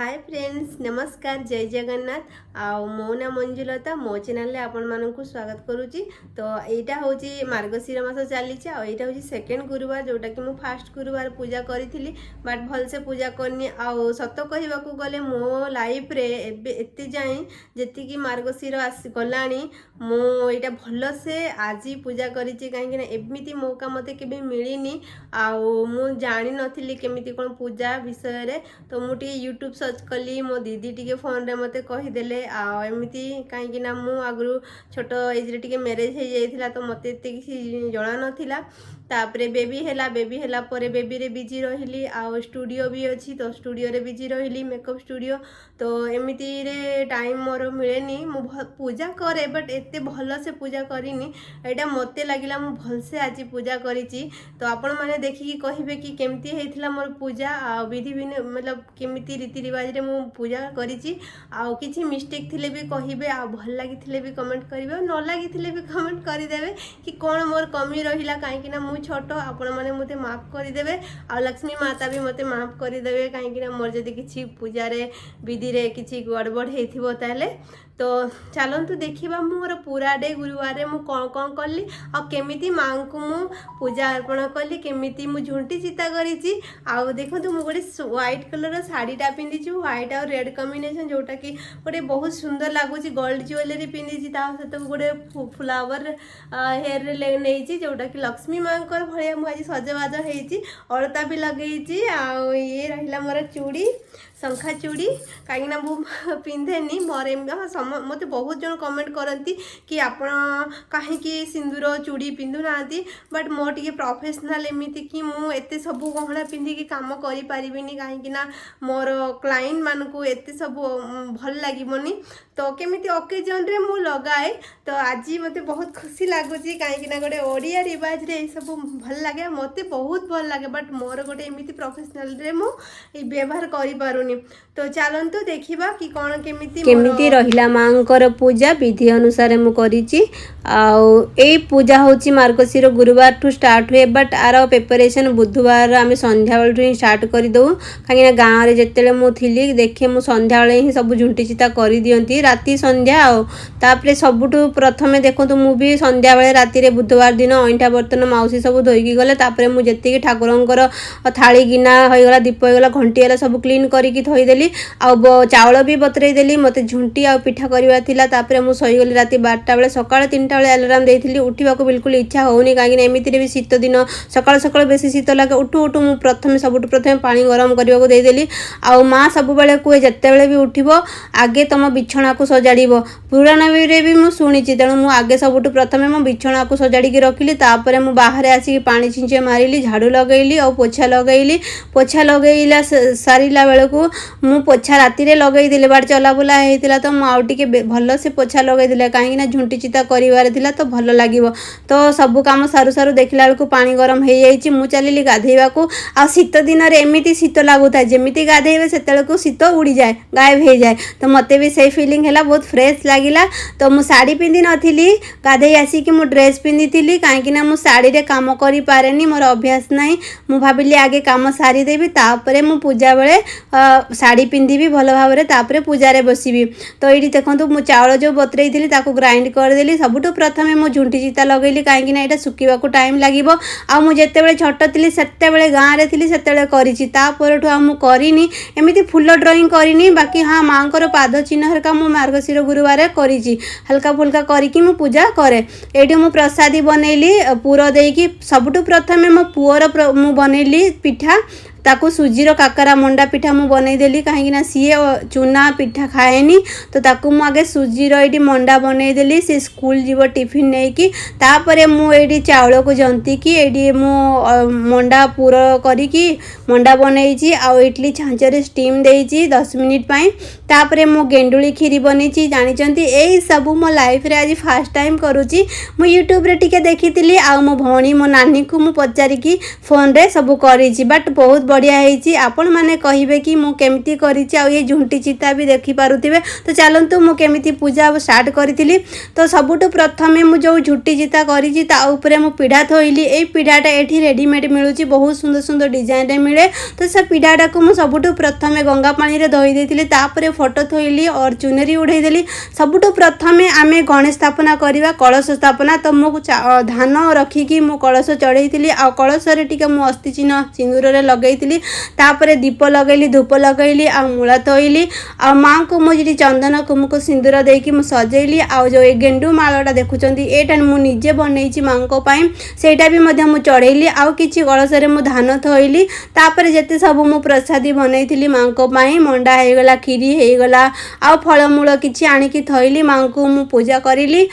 Hi friends नमस्कार जय जगन्नाथ आउ मो ना मंजुलता मो चैनल आपण मानक स्वागत करुच्ची। तो यहाँ हूँ मार्गशीर मास चली आईटा हूँ सेकेंड गुरुवार जोटा कि मु फास्ट गुरुवार पूजा करी बट भलसे पूजा करनी आउ सत कहवाक गले मो लाइफ रे एते जाए जी मार्गशीर गला मुझा भलसे आज पूजा करी कहीं एमती मौका मत के मिलनी आउ मु जानी नथी केमिति कौन पूजा विषय रे। तो मुझे यूट्यूब सर्च कली मो दीदी टी फोन रे मते कहीदेले आमती कहीं मु आगु छोट एज रे मैरेज हो जाता तो मत किसी जना नाला तापरे बेबी है बेबी रे बिजी रही आउ स्टूडियो भी अच्छी तो स्टूडियो रे बिजी रही मेकअप स्टूडियो तो एमती रे टाइम मोर मिलेनी मु पूजा करे बट एते भल से पूजा करिनी एटा मते लगिला मु भलसे आज पूजा करिची। तो आपण माने देखिकी कहिबे कि केमती हेतिला मोर पूजा आ विधि मतलब केमिति रीति रिवाज रे मु पूजा करिची आ किछि मिस्टेक थिले भी कहिबे आ भल लागिथिले भी कमेंट करिवे न लागिथिले भी कमेंट करिदेबे कि कोन मोर कमी रहिला काहे कि ना मु छोट आपण माने मते माफ करिदेबे आ लक्ष्मी माता भी मते माफ करिदेबे काहे कि ना मोर जदी किछि पूजा रे विधि रे किछि गड़बड़ हेथिबो ताले। तो चलतु देखा मोर पूरा डे गुरुवार मु कौन कौन कली आ केमिति माँ को मु पूजा अर्पण कली केमिति मु झुंटी चिता करी आउ देखो मु गोटे व्हाइट कलर शाढ़ीटा पिंधि व्हाइट आउ रेड कॉम्बिनेशन जोटा कि गोटे बहुत सुंदर लगुच गोल्ड ज्वेलरी पिंधि सहित गोटे फ्लावर हेयर रे नहीं जोटा कि लक्ष्मी माँ भाया मुझे सजबाज होती अलता भी लगे आउ ये रहा मोर चूड़ी शंखा चूड़ी कहीं पिंधेनी मोर मत बहुत जन कमेंट करती कि आपण कहीं सिंदूर चूड़ी पिंधु ना बट मोर टे प्रोफेशनल एमती कि मु एते सब गहना पिंधिकी काम करी परिबिनी कहीं मोर क्लाइंट मान को एते सब भल लगिबनी तो केमिति ओकेजन रे मु लगाए। तो आज मते बहुत खुशी लगुच कहीं गोटे ओडिया रिवाज रे सब भल लगे मते बहुत भल लगे बट मोर गोटे एमती प्रोफेशनल रे मु व्यवहार करि पारुनी। तो चलंतु देखिबा कि कोन केमिति रहिला मांकर पूजा विधि अनुसार मु करिची आउ ए पूजा होची मार्गशीर गुरुवार ठू स्टार्ट हुए बट आर प्रिपरेशन बुधवार आम संध्या बेलू ही स्टार्ट कर दो कहीं गाँव में जिते मु थी देखे मु संध्या बेले ही सब झुंटी चिता कर दियंती राति संध्या आउे सबुठ प्रथमे देखो मु भी संध्या बेले राति बुधवार दिन अईठा बर्तन माउसी सब धोईकी गले तापर मुझे ठाकुर थाली गिना होगला दीप होगला घंटी है सब क्लीन करके थईदेली आउ चाउल भी बतरई देली मते झुंटी आ पिठा करवा थिला तापर मु सहीगली राति 12टा बेले सकाळ 3टा बेले अलार्म देइथिली उठिबाको बिल्कुल इच्छा होउनी काहे कि एमिति रे भी शीत दिन सकाळ सकाळ बेसी शीत लागे उठू उठू मु सबुठ प्रथमे पानी गरम करबाको देइ देली आउ मां सब बेले कुए जत्ते बेले भी उठिबो आगे तम बिछणा को सजाड़िबो पुराण रे भी मु सुनिची तेणु मु आगे सबुठ प्रथमे मो बिछणा को सजाड़ी के रखिली तापर मु बाहर आसी पानी छिंचे मारिली झाड़ू लगैली और पोछा लगैला सारिला बेलको मु पोछा राति रे लगै दिले बाट चला बुला हेतिला तो मु आउ टिके भल से पोछा लगै दिले काहे ना झुंटी चिता करिवार थिला तो भल लागिवो। तो सब काम सारू सारू देखला बेलको पानी गरम हे जाईची मु चलिली गाधेइबाकू आ शीत दिन रे एमिति शीत लागुता जेमिति गाधेइबे सेतेलको शीत उड़ी जाए गायब हे जाए तो मते भी से फीलिंग हैला बहुत फ्रेश लागिला। तो मु साड़ी पिंधि नथिली गाधेइ आसी कि मु ड्रेस पिंधिथिली काहे ना मु साड़ी रे काम करि पारेनी मोर अभ्यास नाही मु भाबिली आगे काम सारी देबी तापरे मु पूजा बेले साड़ी पिंधिबी भल भाबरे तापरे पूजा रे बसिबी। तो एठी देखंतु मु चावल जो बतरई दिली ताको ग्राइंड कर देली सबुठु प्रथमे मु झुंटी चिता लगैली काहे ना एटा सुकिबाकू टाइम लागिवो आ मु जेते बेले छोट थिली सेते बेले गाँ रे थिली सेते बेले करिछि तापरठु आ मु करिनी एमिति फुल ड्राइंग करिनी बाकी हाँ मांकर पाद चिन्ह हरका मु मार्गशीर गुरुवार करिछि हल्का फुल्का करिकि मु पूजा करे। एठी मु प्रसादी बनैली पूर देकी सबुठु प्रथमे मो पुअर मु बनैली पिठा ताको सुजीर काकरा मंडा पिठा मु बनई देली कहीं ना सी चूना पिठा खाएनी तो ताको मु आगे सुजीर ये मंडा बनई देली सी स्कूल जीव टिफिन नहीं कि तापरे मु ये चाउल को जंती कि ये मु मंडा पूर करी मंडा बनई आ इडली छांचरे स्टीम देइची 10 मिनिट पाई तापरे मु गेंडुली खीरी बनईची जानिचंती एई सब मो लाइफ रे आज फर्स्ट टाइम करूची मु यूट्यूब रे टिके देखितिली आ मो भौणी मो नानी को मु पचारिकी फोन रे सब करीची बट बहुत बढ़िया होती आपण मैंने कहे कि मुझे केमती करी ये झुंटी चिता भी देखिपे। तो चलतु मुझे केमी पूजा स्टार्ट करी। तो सबुठ प्रथम मुझे जो झुटी चिता करी मु पीढ़ा थोली। ये पीढ़ाटा ये रेडीमेड मिलूँ बहुत सुंदर सुंदर डिजाइन मिले। तो से पीढ़ाटा को मुझे सबुठ प्रथम गंगा पानी रे धोई देती फोटो थोली और चुनरी उड़ेदेली। सबुठ प्रथम आम गणेश स्थापना करवा कलश स्थापना। तो मुझे धान रखिकी मु कलश चढ़ई आ कलश टी मु अस्थि चिन्ह सिंदूर रे लगेली। तापर दीप लगेली धूप लगेली आ मूला थोली आ माँ को मुझे चंदन कुमकुम सिंदूर देकी मु सजेली। आ जो गेंडू मालाटा देखुं एटा मुझे बनई माँ को सेटा भी मु चढ़ेली। आउ किछि कलश रे मु धान थोली। तापर जेते सब मु प्रसादी बनई माँ को मंडा होगला खीरी होगला आ फलमूल किछि आनिकी थोली माँ को मु पूजा करी।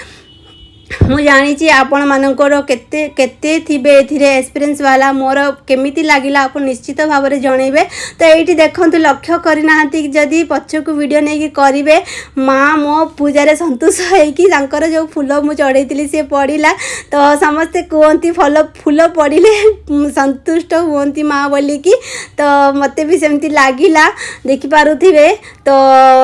मु जानी आपण मानकर केते केते थिबे एथिरे एक्सपीरियंस वाला मोर केमिति लागिला आप निश्चित भाव में जनइबे। तो ये देखंतु लक्ष्य करना जदि पछकु वीडियो नहीं कि करेंगे माँ मो पूजा संतोष होकर जो फूल मु चढ़ई सी पड़ा। तो समस्ते कहती फूल पड़े संतुष्ट हुंती माँ बोलिकी। तो मते भी सेमती लागिला देखिपे। तो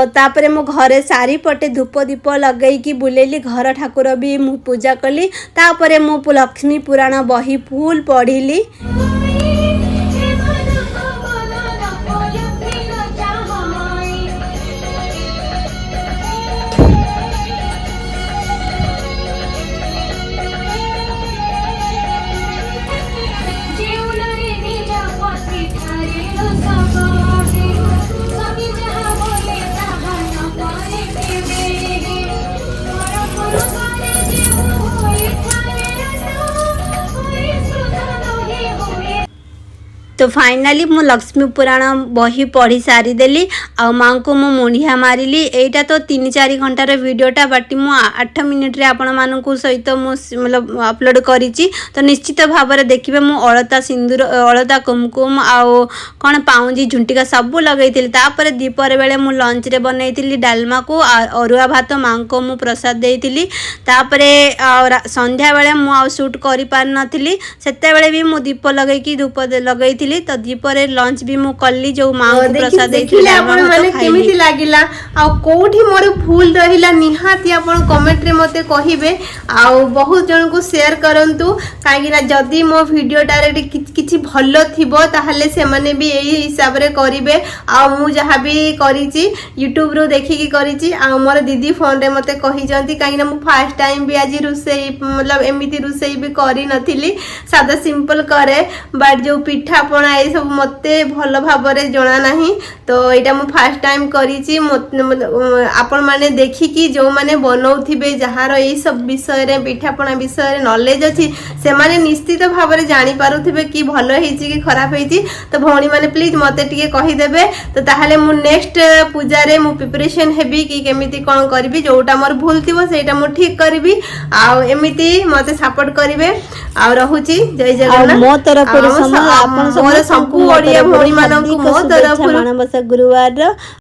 तापर मो घरे सारी पटे धूप दीप लगेगी बुलेली घर ठाकुर भी मु पूजा कली। तापर मु लक्ष्मी पुराण बही फुल पढ़िली। तो फाइनाली मु लक्ष्मी पुराण बही पढ़ी सारी देली आ माँ को मु मुंडिया मारिली। एटा तो 3-4 घंटार वीडियोटा बाटी मु 8 मिनिट रे आपण मानकु सहित मु मतलब अपलोड करिछि। तो निश्चित भाव में देखिए मु अलता सिंदूर अलता कुमकुम आउ कौन पाउंजी झुंटिका सब लगेइथिली। तापर दीपर बेले मु लंच रे बनैथिली डालमा को अरुआ भात माँ को मु प्रसाद देइथिली। तापर संध्या बेले मु आ शूट करि पार नथिली सेते बेले भी मु दीप लगेकी धूप लगेइथिली। तो दीपरे लंच भी मु कल्ली जो माँ को प्रसाद देइथिली। आपण माने केमिति लागिला आ कोठी मोर भूल रहिला निहाती आपण कमेंट रे मते कहिबे आ बहुत जन को शेयर करंतु काईना जदी मो वीडियो डायरेक्ट किछि भलो थिबो ताहले से माने भी एही हिसाब रे करिवे। आ मु जहा भी करिछि YouTube रो देखिकी करिछि। आ मोर दीदी फोन रे मते कहि जंती काईना मु फर्स्ट टाइम भी आज रुसेई मतलब एमिति रुसेई भी करि नथिली सादा सिंपल करे। बट जो पिठा पणा ए सब मते भलो भाव रे जणा नाही। तो एटा मु फर्स्ट टाइम करिछि। आपण माने देखिकी जो माने बनौथिबे जहार ए सब विषय रे पिठा पणा विषय रे नॉलेज अछि से माने निश्चित भाव रे जानि पारुथिबे कि भलो हेछि कि खराब हेछि। तो भौणी माने प्लीज मते टिके कहि देबे। तो ताहाले मु नेक्स्ट पूजा रे मु प्रिपरेशन हेबी कि केमिति कोन करबी जोटा मोर भूल थिबो सेटा मु ठीक करबी। आ एमिति मते सपोर्ट करिवे। आ रहुछि जय जगन्नाथ। मो तरफ रे आपण सब संपूर्ण ओडिया भौणी मानन को मो तरफ मानवसा गुरुवार